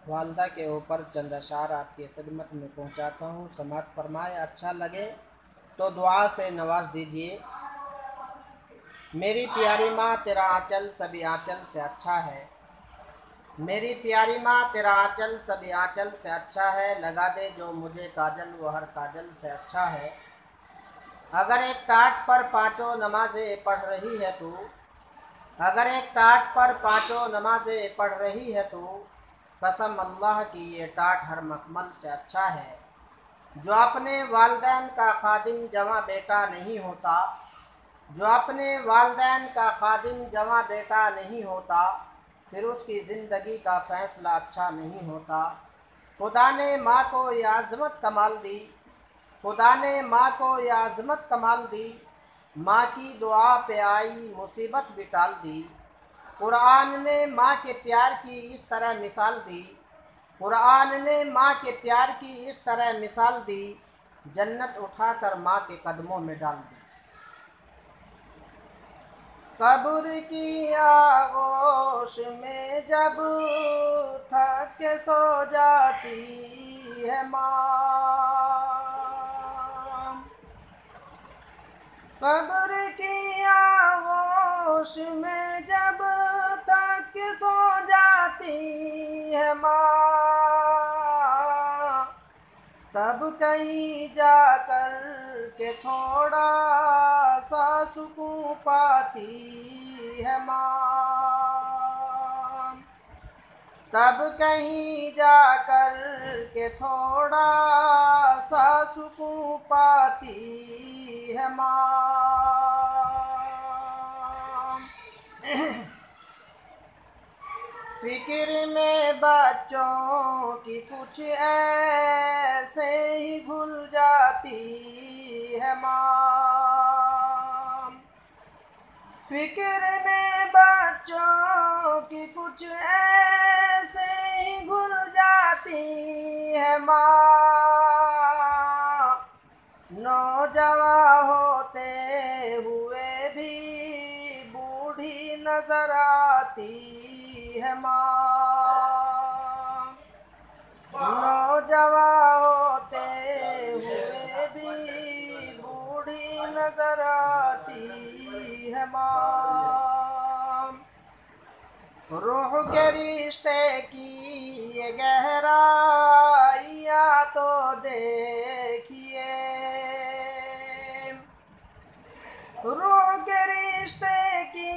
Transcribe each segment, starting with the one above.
वालदा के ऊपर चंद अशार आपकी खिदमत में पहुंचाता हूँ। समात फरमाए, अच्छा लगे तो दुआ से नवाज दीजिए। मेरी प्यारी माँ तेरा आंचल सभी आंचल से अच्छा है। मेरी प्यारी माँ तेरा आंचल सभी आंचल से अच्छा है। लगा दे जो मुझे काजल वो हर काजल से अच्छा है। अगर एक टाट पर पांचों नमाजें पढ़ रही है तू, अगर एक टाट पर पांचों नमाजें पढ़ रही है तू, कसम अल्लाह की ये टाट हर मखमल से अच्छा है। जो अपने वालिदैन का खादिम जवां बेटा नहीं होता, जो अपने वालिदैन का खादिम जवां बेटा नहीं होता, फिर उसकी ज़िंदगी का फ़ैसला अच्छा नहीं होता। खुदा ने माँ को ये आज़मत कमाल दी, खुदा ने माँ को ये आज़मत कमाल दी। माँ की दुआ पे आई मुसीबत भी टाल दी। कुरान ने माँ के प्यार की इस तरह मिसाल दी, कुरान ने माँ के प्यार की इस तरह मिसाल दी। जन्नत उठाकर माँ के कदमों में डाल दी। कब्र की आगोश में जब थक के सो जाती है माँ, कब्र की आगोश में जब थक के सो जाती है माँ, तब कहीं जाकर के थोड़ा सा सुकून पाती है माँ, तब कहीं जाकर के थोड़ा सा सुकून पाती है माँ। फिक्र में बच्चों की कुछ ऐसे ही भूल जाती है माँ, फिक्र में बच्चों की कुछ ऐसे ही भूल जाती है माँ। नौजवान होते हुए भी बूढ़ी नजर आती है माँ, नौजवान होते हुए भी बूढ़ी नजर आती है माँ। रूह के रिश्ते की ये गहराइयाँ तो देखिए, रूह के रिश्ते की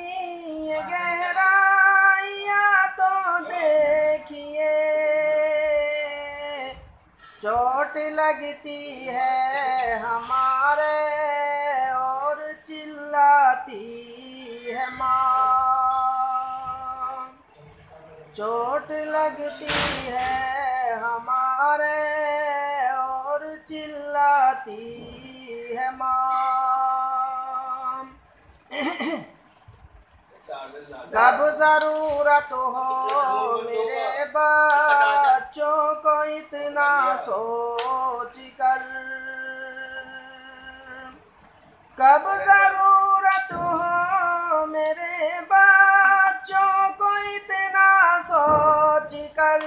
ये गहराइयाँ तो देखिए। चोट लगती है हमारे और चिल्लाती है माँ, चोट लगती है हमारे और चिल्लाती है माँ। कब ज़रूरत हो मेरे बच्चों को इतना सोच कर, कब ज़रूरत हो मेरे बच्चों को इतना सोच कर,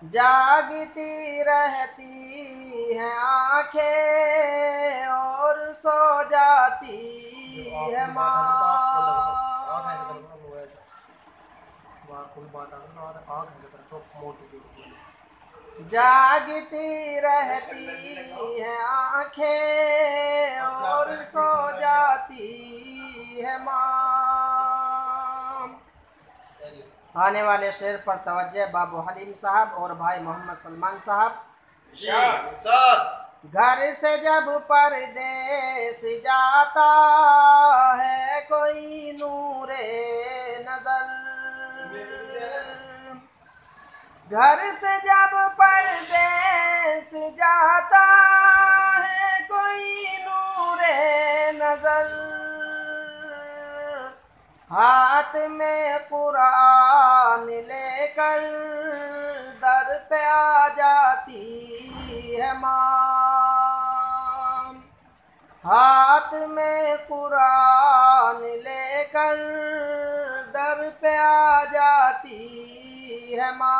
जागती रहती हैं आंखें और सो जाती है माँ, जागती रहती हैं आंखें और सो जाती है माँ। आने वाले शेर पर तवज्जो बाबू हलीम साहब और भाई मोहम्मद सलमान साहब। घर से जब परदेस जाता है कोई नूरे नजर, घर से जब परदेस जाता है कोई नूरे नजर, हाथ में कुरान लेकर दर पे आ जाती है माँ, हाथ में कुरान लेकर दर पे आ जाती है माँ।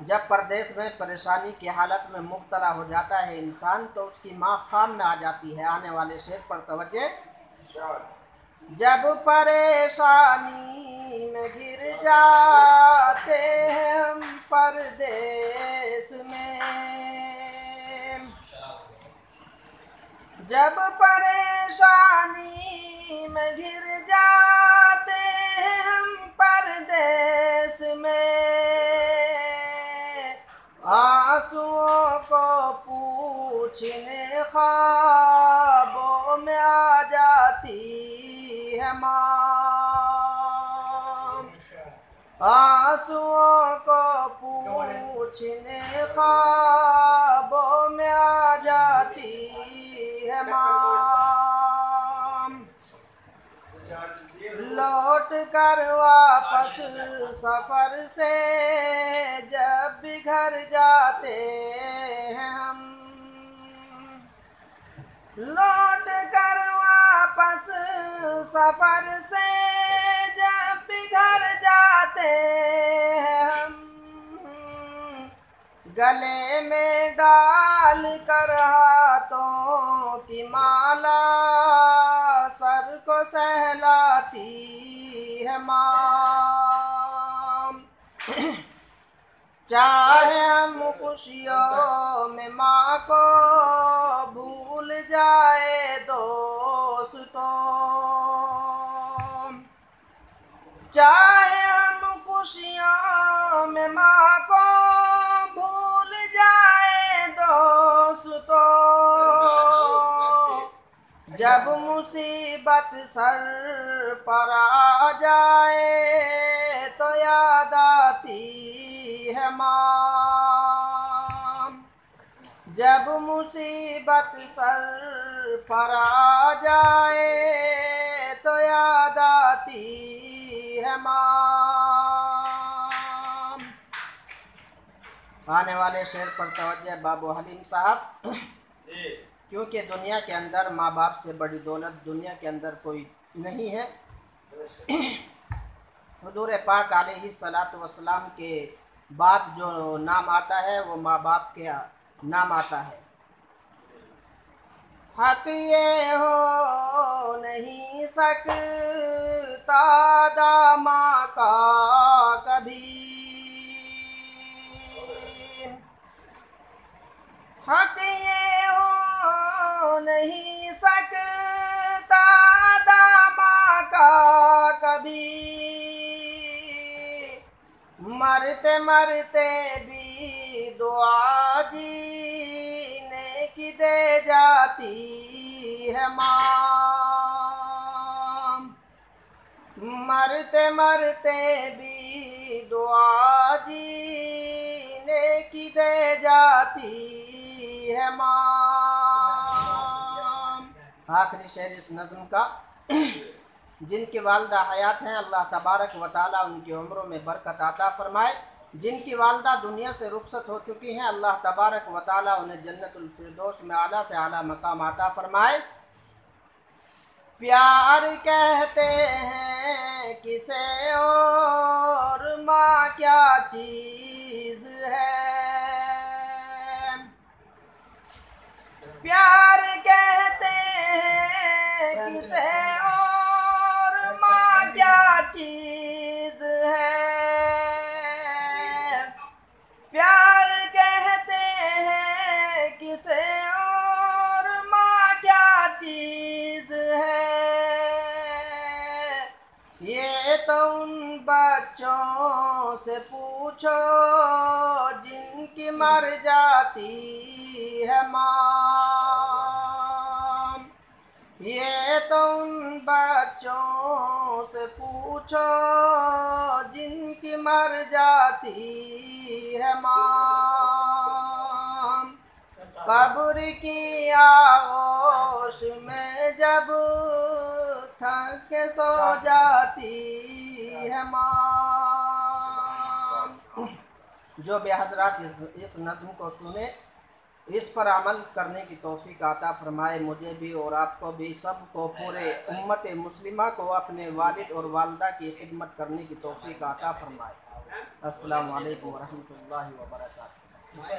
जब परदेश में परेशानी की हालत में मुब्तला हो जाता है इंसान तो उसकी माँ ख्वाब में आ जाती है। आने वाले शेर पर तवज्जो। जब परेशानी में घिर जाते हैं हम परदेश में, जब परेशानी में घिर जाते हैं हम परदेश में, आंसुओं को पूछने ख्वाबों में आ जाती है माँ। आंसुओं को पूछने ख्वाबों में आ जाती है माँ। लौट कर वापस सफर से जब भी घर जाते हैं हम, लौट कर वापस सफर से जब भी घर जाते हैं हम, गले में डाल कर हाथों की माला सर को सहलाती है माँ। चाहे हम खुशियों में माँ को भूल जाए दोस्तों, चाहे हम खुशियों में माँ को भूल जाए दोस्तों, जब मुसीबत सर पर आ जाए तो याद आती है माँ। जब मुसीबत सर पर आ जाए तो याद आती है माँ। आने वाले शेर पर तवज्जो बाबू हलीम साहब। क्योंकि दुनिया के अंदर माँ बाप से बड़ी दौलत दुनिया के अंदर कोई नहीं है। हुजूर पाक अलैहिस्सलातु वस्सलाम के बाद जो नाम आता है वो माँ बाप के नाम आता है। हक ये हो नहीं सकता दामा का कभी, हक ये हो नहीं सकता दामा का कभी, मरते मरते भी दुआ जीने की दे जाती है माँ। मरते मरते भी दुआ जीने की दे जाती है माँ। आखिरी शेर इस नज़्म का। जिनकी वालदा हयात हैं अल्लाह तबारक व ताला उनकी उम्रों में बरकत अता फरमाए। जिनकी वालदा दुनिया से रुखसत हो चुकी हैं अल्लाह तबारक व ताला उन्हें जन्नतुल फिरदौस में आला से आला मकाम अता फरमाए। प्यार कहते हैं किसे और माँ क्या चीज़ है, प्यार कहते हैं किसे और माँ क्या चीज़ है, प्यार कहते हैं किसे और माँ क्या चीज़ है। ये तो उन बच्चों से पूछो जिनकी मर जाती है माँ। ये तो उन बच्चों से पूछो जिनकी मर जाती है माँ। कब्र की आगोश में जब थक के सो जाती है माँ। जो बेहजरात इस नज़्म को सुने इस पर अमल करने की तौफीक अता फरमाए, मुझे भी और आपको भी, सबको, पूरे उम्मत मुस्लिमा को अपने वालिद और वालदा की खिदमत करने की तौफीक अता फरमाए। अस्सलामु अलैकुम व रहमतुल्लाहि व बरकातहू।